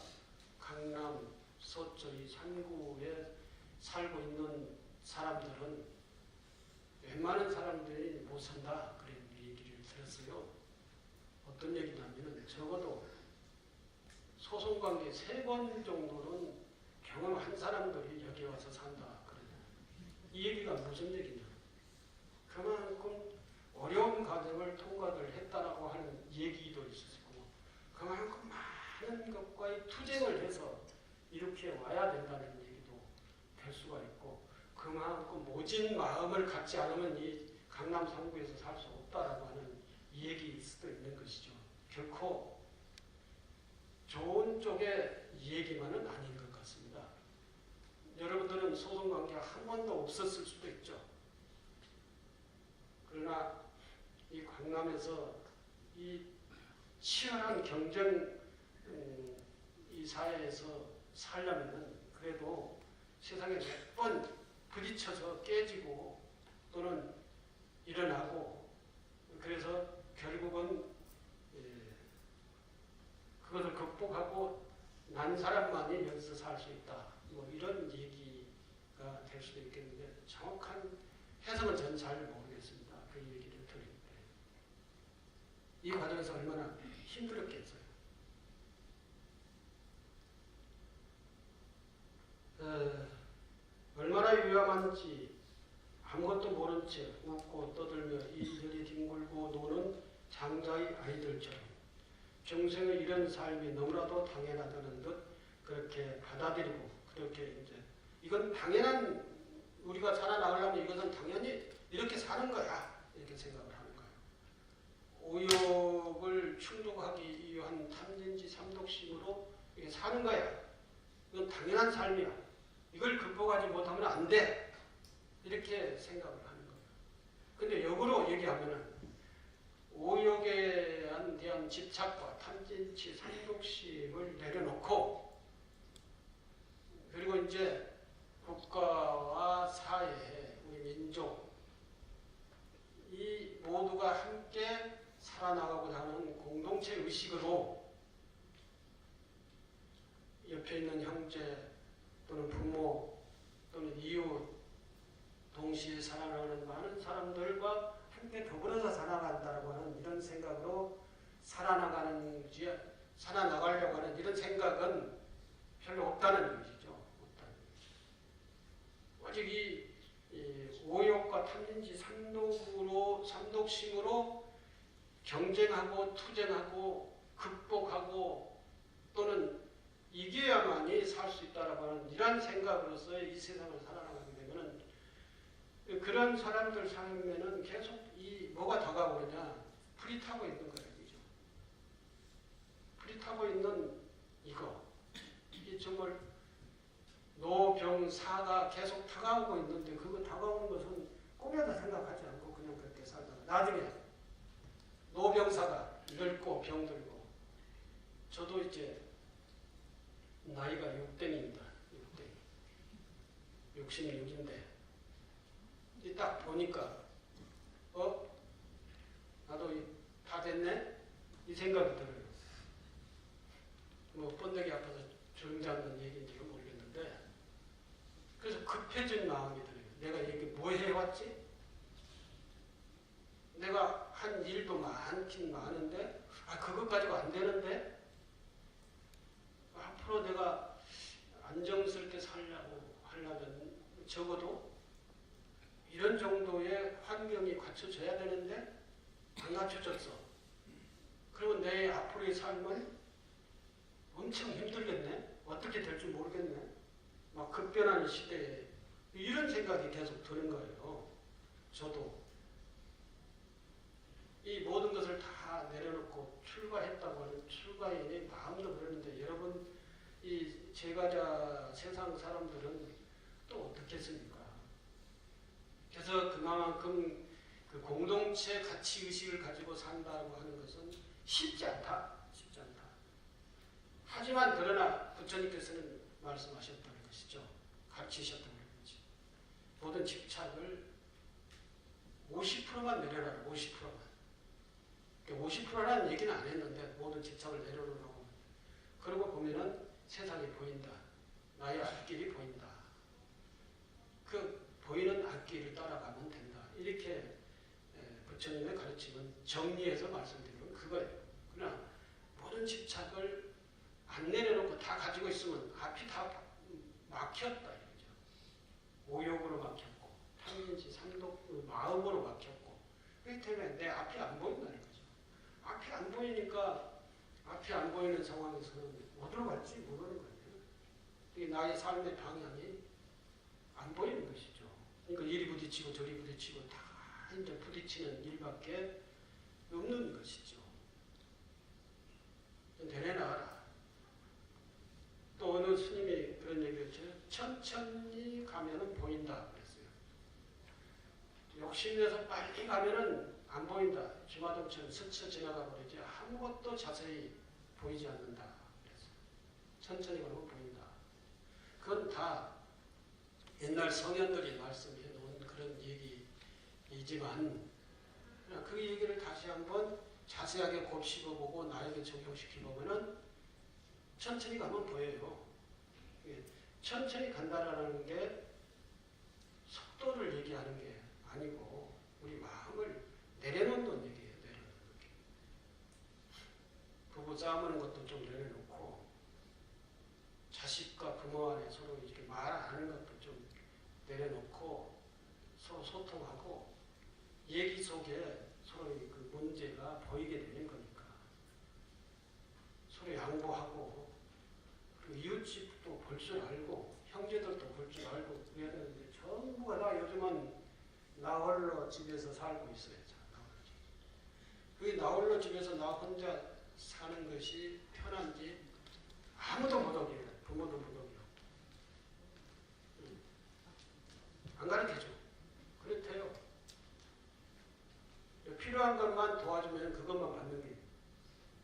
강남, 서초 이 산구에 살고 있는 사람들은 웬만한 사람들이 못 산다 그런 얘기를 들었어요. 어떤 얘기냐면 적어도 소송관계 3번 정도는 경험한 사람들이 여기 와서 산다 그러냐. 이 얘기가 무슨 얘기냐. 그만큼 어려운 과정을 통과를 했다라고 하는 얘기도 있을 거고 그만큼 많은 것과의 투쟁을 해서 이렇게 와야 된다는 얘기도 될 수가 있고 그만큼 모진 마음을 갖지 않으면 이 강남 상구에서 살 수 없다라고 하는 얘기일 수도 있는 것이죠. 결코 좋은 쪽의 얘기만은 아닌 것 같습니다. 여러분들은 소송관계가 한 번도 없었을 수도 있죠. 그러나 이 강남에서 이 치열한 경쟁 이 사회에서 살려면 그래도 세상에 몇 번 부딪혀서 깨지고 또는 일어나고 그래서 결국은 그것을 극복하고 난 사람만이 여기서 살 수 있다. 뭐 이런 얘기가 될 수도 있겠는데 정확한 해석은 저는 잘 모르겠습니다. 그 얘기를 들을 때. 이 과정에서 얼마나 힘들었겠어요. 얼마나 위험한지 아무것도 모른 채 웃고 떠들며 이리저리 뒹굴고 노는 장자의 아이들처럼 중생의 이런 삶이 너무나도 당연하다는 듯 그렇게 받아들이고 그렇게 이제 이건 당연한 우리가 살아나가려면 이것은 당연히 이렇게 사는 거야 이렇게 생각을 하는 거예요. 오욕을 충족하기 위한 탐진치 삼독심으로 이렇게 사는 거야. 이건 당연한 삶이야. 이걸 극복하지 못하면 안 돼. 이렇게 생각을 하는 거예요. 근데 역으로 얘기하면은 오욕에 대한 집착과 탐진치 삼독심을 내려놓고 그리고 이제 국가와 사회, 우리 민족 이 모두가 함께 살아나가고자 하는 공동체 의식으로 옆에 있는 형제 또는 부모 또는 이웃 동시에 살아나가는 많은 사람들과 함께 더불어서 살아간다고 하는 이런 생각으로 살아나가려고 하는 이런 생각은 별로 없다는 것이죠. 오직 이 모욕과 탐진치 삼독심으로 경쟁하고 투쟁하고 극복하고 또는 이겨야만이 살 수 있다라고 하는 이런 생각으로서 이 세상을 살아나가게 되면은 그런 사람들 삶에는 계속 이 뭐가 다가오느냐 불이 타고 있는 거예요. 그죠? 불이 타고 있는 이거 이게 정말 노병사가 계속 다가오고 있는데 그거 다가오는 것은 꿈에도 생각하지 않고 그냥 그렇게 살다가 나중에 노병사가 늙고 병들고 저도 이제 나이가 6땡입니다. 66인데 딱 보니까 나도 다 됐네? 이 생각이 들어요. 뭐 번데기 아파서 주름잡는 얘기인지는 모르겠는데 그래서 급해진 마음이 들어요. 내가 이게 뭐 해왔지? 내가 한 일도 많긴 많은데 그것 가지고 안 되는데 앞으로 내가 안정스럽게 살려고 하려면 적어도 이런 정도의 환경이 갖춰져야 되는데 안 갖춰졌어. 그러면 내 앞으로의 삶은 엄청 힘들겠네. 어떻게 될지 모르겠네. 막 급변하는 시대에 이런 생각이 계속 드는 거예요. 저도 이 모든 것을 다 내려놓고 출가했다고 하는 출가인의 마음도 그러는데 여러분 이 제가자 세상 사람들은 또 어떻겠습니까? 그래서 그만큼 그 공동체 가치 의식을 가지고 산다고 하는 것은 쉽지 않다. 쉽지 않다. 하지만 그러나 부처님께서는 말씀하셨다는 것이죠. 가르치셨다는 거지. 모든 집착을 50%만 내려놔라. 50%만. 50%라는 얘기는 안 했는데 모든 집착을 내려놓으라고. 그러고 보면은 세상이 보인다. 나의 앞길이 보인다. 그 보이는 앞길을 따라가면 된다. 이렇게 부처님의 가르침은 정리해서 말씀드리면 그거예요. 그러나 모든 집착을 안 내려놓고 다 가지고 있으면 앞이 다 막혔다. 이거죠. 오욕으로 막혔고 탐진치 삼독 마음으로 막혔고 그렇기 때문에 내 앞이 안 보인다는 거죠. 앞이 안 보이니까 앞이 안 보이는 상황에서는 어디로 갈지 모르는 거예요. 이게 나의 삶의 방향이 안 보이는 것이죠. 그러니까 이리 부딪히고 저리 부딪히고 다 이제 부딪히는 일밖에 없는 것이죠. 내려놔라. 또 어느 스님이 그런 얘기를 했죠. 천천히 가면은 보인다 그랬어요. 욕심내서 빨리 가면은 안 보인다. 주마등처럼 스쳐 지나가 버리지 아무것도 자세히 보이지 않는다. 그랬어요. 천천히 가면 보인다. 그건 다 옛날 성현들이 말씀해 놓은 그런 얘기이지만 그 얘기를 다시 한번 자세하게 곱씹어보고 나에게 적용시켜보면은 천천히 가면 보여요. 천천히 간다라는 게 속도를 얘기하는 게 아니고 우리 마음을 내려놓는 얘기예요. 내려놓는 게. 부부 싸우는 것도 좀 내려놓고 자식과 부모 안에 서로 이렇게 말 안 하는 것도 좀 내려놓고 서로 소통하고 얘기 속에 서로의 그 문제가 보이게 되는 거니까 서로 양보하고 그리고 이웃집도 볼 줄 알고 형제들도 볼 줄 알고 그래야 되는데 전부가 다 요즘은 나 홀로 집에서 살고 있어요. 그게 나 홀로 집에서 나 혼자 사는 것이 편한지 아무도 못 오게 부모도 못 오게 안 가르쳐줘. 그렇대요. 필요한 것만 도와주면 그것만 받는 게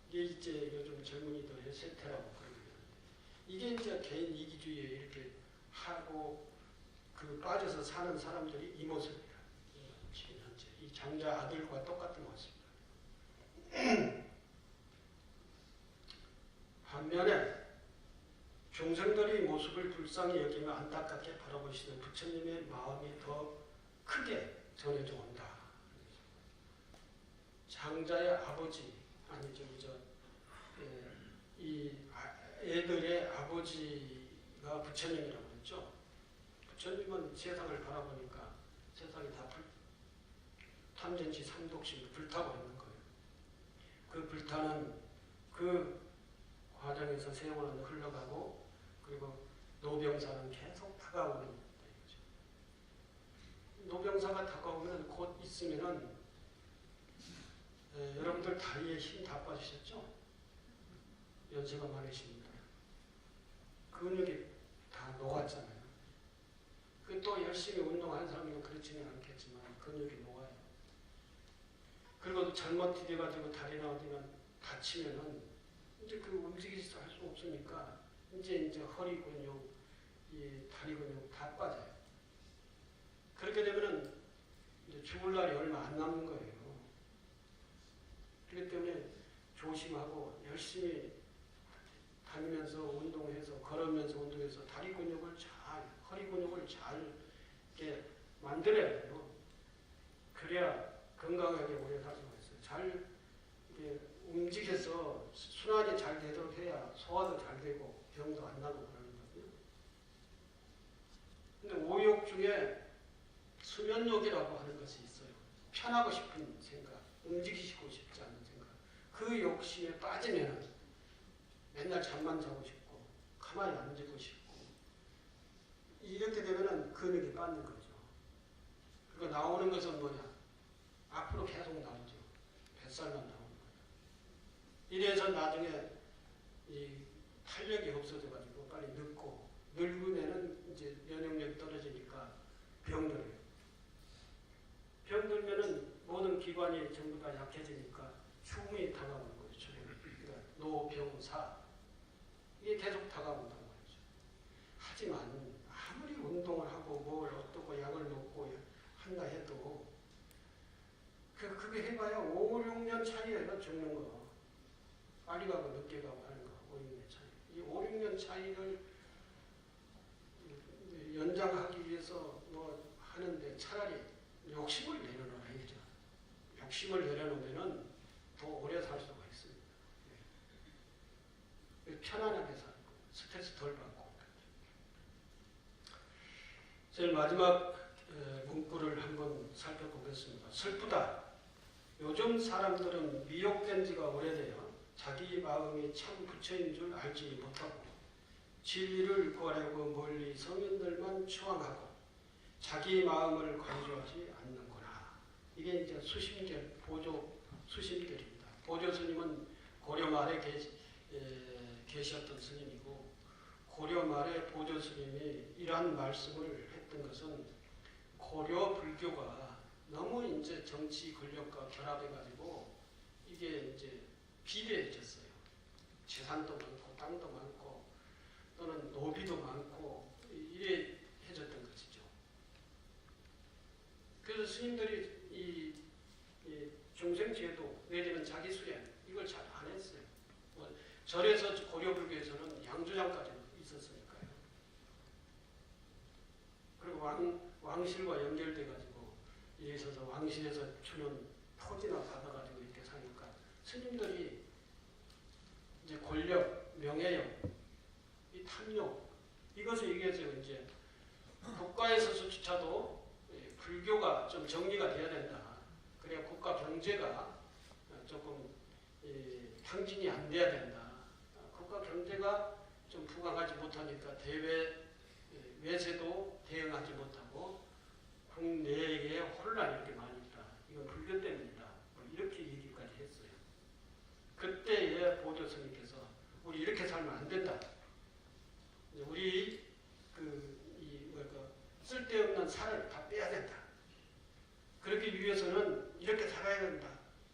이게 이제 요즘 젊은이들의 세태라고 그러거든요. 이게 이제 개인 이기주의에 이렇게 하고 그 빠져서 사는 사람들이 이 모습이야. 지금 현재 이 장자 아들과 똑같은 모습이다. 반면에 중생들의 모습을 불쌍히 여기며 안타깝게 바라보시는 부처님의 마음이 더 크게 전해져 온다. 장자의 아버지, 아니죠, 이 애들의 아버지가 부처님이라고 했죠. 부처님은 세상을 바라보니까 세상이 다 탐진치 삼독심을 불타고 있는 거예요. 그 불타는 그 과정에서 세월은 흘러가고 그리고 노병사는 계속 다가오는 거죠. 노병사가 다가오면 곧 있으면은 여러분들 다리에 힘 다 빠지셨죠? 연세가 많으신 분들 근육이 다 녹았잖아요. 그 또 열심히 운동하는 사람은 그렇지는 않겠지만 근육이 녹아요. 그리고 잘못 디뎌가지고 다리나 어디는 다치면은 이제 그 움직이지도 할 수 없으니까 이제 허리 근육, 이 다리 근육 다 빠져요. 그렇게 되면은 이제 죽을 날이 얼마 안 남은 거예요. 그렇기 때문에 조심하고 열심히 다니면서 운동해서 걸으면서 운동해서 다리 근육을 잘, 허리 근육을 잘 이렇게 만들어야 돼요. 그래야 건강하게 오래 살 수가 있어요. 잘 이렇게 움직여서 순환이 잘 되도록 해야 소화도 잘 되고 병도 안 나고 그러는 거거든요. 근데 오욕 중에 수면욕이라고 하는 것이 있어요. 편하고 싶은 생각, 움직이시고 싶지 않은 생각. 그 욕심에 빠지면 맨날 잠만 자고 싶고 가만히 앉고 싶고 이렇게 되면 근육이 빠는 거죠. 그리고 나오는 것은 뭐냐? 앞으로 계속 나오죠. 뱃살만 나오는 거예요. 이래서 나중에 이 탄력이 없어져가지고 빨리 늙고 늙으면은 이제 면역력이 떨어지니까 병들어요. 병들면은 모든 기관이 전부 다 약해지니까 죽음이 다가오는 거죠. 그러니까 노병사 이게 계속 다가온다고 하죠. 하지만 아무리 운동을 하고 뭘 어떻고 약을 먹고 한다 해도 그게 해봐야 5, 6년 차이에서 죽는 거. 빨리 가고 늦게 가고 하는 거. 5, 6년 차이. 이 5, 6년 차이를 연장하기 위해서 뭐 하는데 차라리 욕심을 내려놓아야죠. 욕심을 내려놓으면 더 오래 살 수가 있습니다. 편안하게 살고 스트레스 덜 받고. 제일 마지막 문구를 한번 살펴보겠습니다. 슬프다. 요즘 사람들은 미혹된 지가 오래되어 자기 마음이 참 부처인 줄 알지 못하고 진리를 구하려고 멀리 성인들만 추앙하고 자기 마음을 관조하지 않는구나. 이게 이제 수심결, 보조 수심결입니다. 보조 스님은 고려 말에 계셨던 스님이고 고려 말에 보조 스님이 이러한 말씀을 했던 것은 고려 불교가 너무 이제 정치 권력과 결합해가지고 이게 이제 비대해졌어요. 재산도 많고 땅도 많고 또는 노비도 많고 이래 해졌던 것이죠. 그래서 스님들이 이 중생제도 내지는 자기 수행 이걸 잘 안 했어요. 뭐 절에서 고려 불교에서는 양조장까지 있었으니까요. 그리고 왕실과 연결돼 가지고 이래 있어서 왕실에서 주는 토지나 받아가지고 이렇게 사니까 스님들이 이제 권력, 명예욕, 이 탐욕 이것을 얘기해서 이제 국가에서조차도 불교가 좀 정리가 돼야 된다. 그래야 국가 경제가 조금 향진이 안 돼야 된다. 국가 경제가 좀 부강하지 못하니까 외세도 대응하지 못하고 국내에 혼란이 이렇게 많이 있다. 이건 불교 때문이다. 이렇게 얘기까지 했어요. 그때에 보조 스님께서 우리 이렇게 살면 안 된다. 우리 쓸데없는 살을 다 빼야 된다. 그러기 위해서는 이렇게 살아야 된다.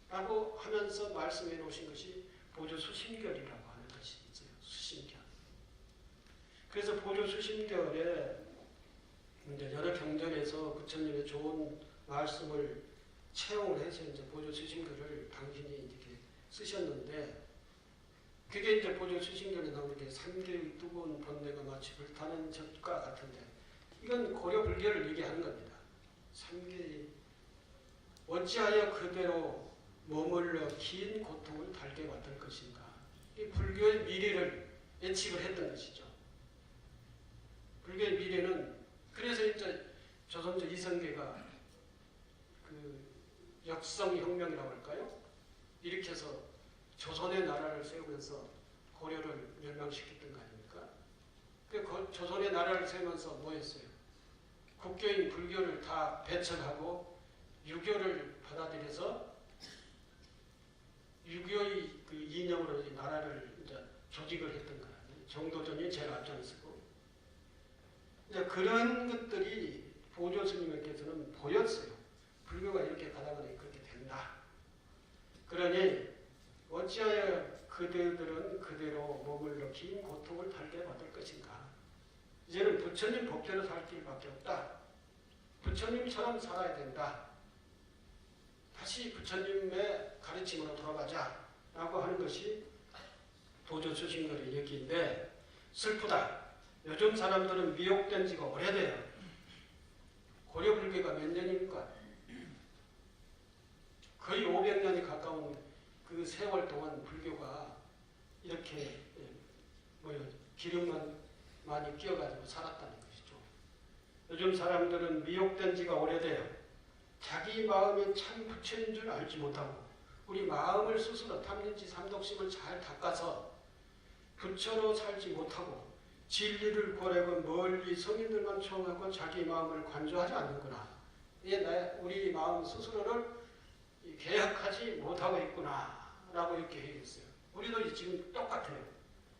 라고 하면서 말씀해 놓으신 것이 보조 수심결이라고 하는 것이 있어요. 수심결. 그래서 보조 수심결에 이제 여러 경전에서 부처님의 좋은 말씀을 채용을 해서 이제 보조 수심결을 당신이 이렇게 쓰셨는데 그게 이제 보조 수심결에 나오는 게 삼계의 뜨거운 번뇌가 마치 불타는 젖과 같은데 이건 고려 불교를 얘기하는 겁니다. 삼계의 어찌하여 그대로 머물러 긴 고통을 달게 받을 것인가. 이 불교의 미래를 예측을 했던 것이죠. 불교의 미래는 그래서 이제 조선조 이성계가 그 역성혁명이라고 할까요? 일으켜서 조선의 나라를 세우면서 고려를 멸망시켰던 거 아닙니까? 그 조선의 나라를 세우면서 뭐 했어요? 국교인 불교를 다 배척하고 유교를 받아들여서 유교의 그 이념으로 이 나라를 이제 조직을 했던 거예요. 정도전이 제일 앞장서고. 이제 그런 것들이 보조 스님께서는 보였어요. 불교가 이렇게 가다보니 그렇게 된다. 그러니 어찌하여 그들은 그대로 머물러 긴 고통을 달게 받을 것인가. 이제는 부처님 법대로 살 길밖에 없다. 부처님처럼 살아야 된다. 다시 부처님의 가르침으로 돌아가자 라고 하는 것이 도조 수신들의 얘기인데 슬프다. 요즘 사람들은 미혹된 지가 오래돼요. 고려불교가 몇 년입니까? 거의 500년이 가까운 그 세월 동안 불교가 이렇게 기름만 많이 끼어가지고 살았다는 것이죠. 요즘 사람들은 미혹된 지가 오래돼요. 자기 마음이 참 부처인 줄 알지 못하고 우리 마음을 스스로 탐진치 삼독심을 잘 닦아서 부처로 살지 못하고 진리를 고려하고 멀리 성인들만 추앙하고 자기 마음을 관조하지 않는구나. 이게 우리 마음 스스로를 개혁하지 못하고 있구나 라고 이렇게 얘기했어요. 우리도 지금 똑같아요.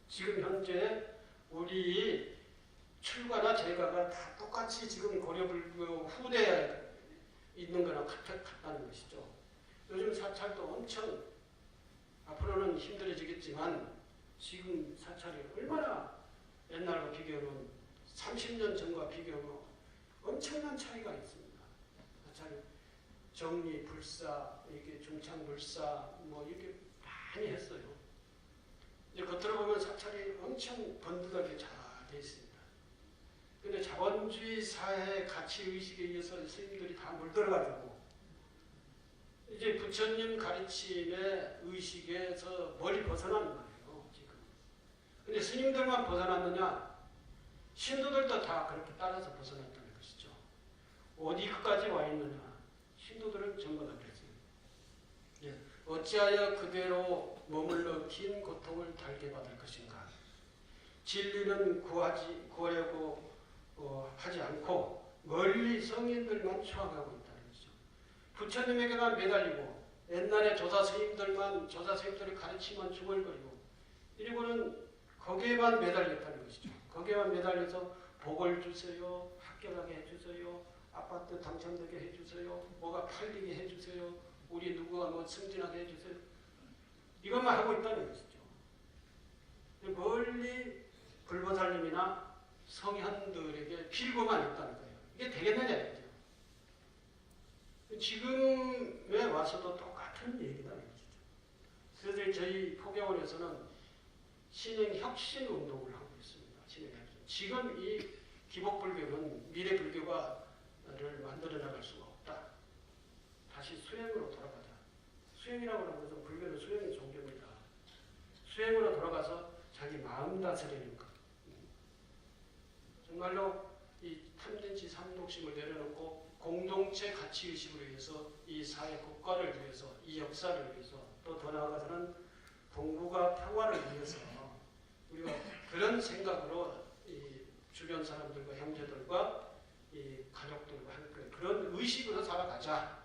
지금 현재 우리 출가나 재가가 다 똑같이 지금 고려불교 후대에 있는 거랑 같다는 것이죠. 요즘 사찰도 엄청 앞으로는 힘들어지겠지만 지금 사찰이 얼마나 옛날과 비교하면 30년 전과 비교하면 엄청난 차이가 있습니다. 사찰이 정리, 불사, 이게 중창불사 뭐 이렇게 많이 했어요. 이제 겉으로 보면 사찰이 엄청 번듯하게 잘 돼 있습니다. 근데 자본주의 사회 가치의식에 의해서 스님들이 다 물들어가지고 이제 부처님 가르침의 의식에서 멀리 벗어나는 거예요. 지금. 근데 스님들만 벗어났느냐? 신도들도 다 그렇게 따라서 벗어났다는 것이죠. 어디 끝까지 와 있느냐? 신도들은 전부 다 그랬어요. 예. 어찌하여 그대로 머물러 긴 고통을 달게 받을 것인가? 진리는 구하려고 하지 않고 멀리 성인들만 추앙하고 있다는 것이죠. 부처님에게만 매달리고 옛날에 조사 스님들의 가르치만 중얼거리고 이러고는 거기에만 매달렸다는 것이죠. 거기에만 매달려서 복을 주세요. 합격하게 해주세요. 아파트 당첨되게 해주세요. 뭐가 팔리게 해주세요. 우리 누구가 뭐 승진하게 해주세요. 이것만 하고 있다는 것이죠. 멀리 불보살님이나 성현들에게 빌고만 있다는 거예요. 이게 되겠느냐 이거죠. 지금에 와서도 똑같은 얘기라는 것이죠. 그래서 저희 포교원에서는 신행혁신 운동을 하고 있습니다. 신행혁신. 지금 이 기복불교는 미래불교가를 만들어 나갈 수가 없다. 다시 수행으로 돌아가자. 수행이라고 하는 것은 불교는 수행의 종교입니다. 수행으로 돌아가서 자기 마음 다스리는 것. 정말로 이 탐진치 삼독심을 내려놓고 공동체 가치의식으로 위해서 이 사회 국가를 위해서 이 역사를 위해서 또 더 나아가서는 동북아 평화를 위해서 우리가 그런 생각으로 이 주변 사람들과 형제들과 이 가족들과 함께 그런 의식으로 살아가자.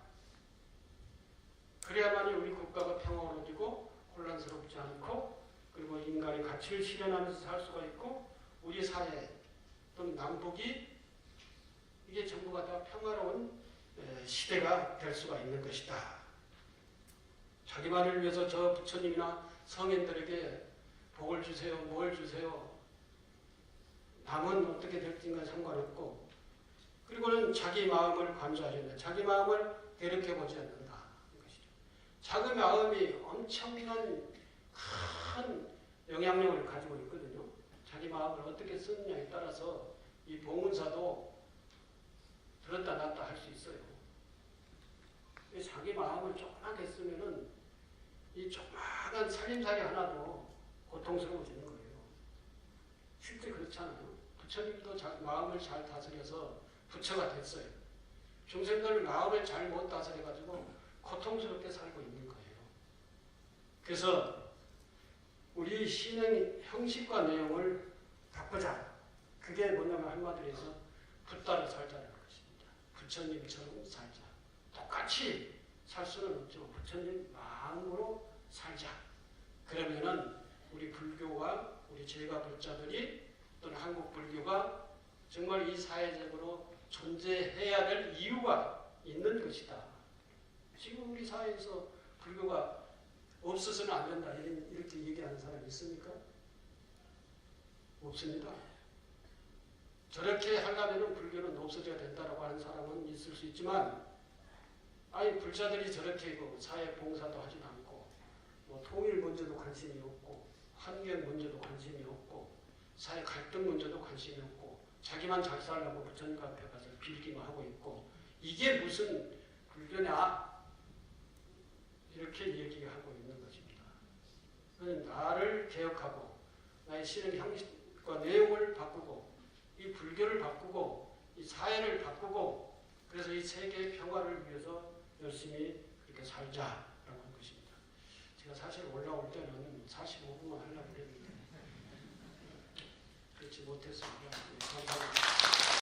그래야만이 우리 국가가 평화로워지고 혼란스럽지 않고 그리고 인간의 가치를 실현하면서 살 수가 있고 우리 사회 또는 남북이 이게 전부가 다 평화로운 시대가 될 수가 있는 것이다. 자기만을 위해서 저 부처님이나 성인들에게 복을 주세요, 뭘 주세요. 남은 어떻게 될지는 상관없고 그리고는 자기 마음을 관조하셔야 된다. 자기 마음을 대력해보지 않는다. 자기 마음이 엄청난 큰 영향력을 가지고 있거든요. 자기 마음을 어떻게 쓰느냐에 따라서 이 봉은사도 들었다 놨다 할 수 있어요. 자기 마음을 조그맣게 쓰면은 이 조그마한 살림살이 하나도 고통스러워지는 거예요. 실제 그렇잖아요. 부처님도 마음을 잘 다스려서 부처가 됐어요. 중생들 마음을 잘 못 다스려가지고 고통스럽게 살고 있는 거예요. 그래서 우리 신앙 형식과 내용을 바꾸자. 그게 뭐냐면 한마디로 해서 붓다로 살자는 것입니다. 부처님처럼 살자. 똑같이 살 수는 없죠. 부처님 마음으로 살자. 그러면은 우리 불교가 우리 제가불자들이 또는 한국 불교가 정말 이 사회적으로 존재해야 될 이유가 있는 것이다. 지금 우리 사회에서 불교가 없어서는 안 된다 이렇게 얘기하는 사람이 있습니까? 없습니다. 저렇게 하려면 불교는 없어져야 된다고 하는 사람은 있을 수 있지만 아니 불자들이 저렇게 사회 봉사도 하진 않고 뭐 통일 문제도 관심이 없고 환경 문제도 관심이 없고 사회 갈등 문제도 관심이 없고 자기만 잘 살려고 부처님 앞에 가서 빌기만 하고 있고 이게 무슨 불교냐 이렇게 얘기하고 있는 것입니다. 나를 개혁하고 나의 신앙 형식과 내용을 바꾸고 이 불교를 바꾸고 이 사회를 바꾸고 그래서 이 세계의 평화를 위해서 열심히 그렇게 살자라고 하는 것입니다. 제가 사실 올라올 때는 45분만 하려고 했는데 그렇지 못했습니다. 감사합니다.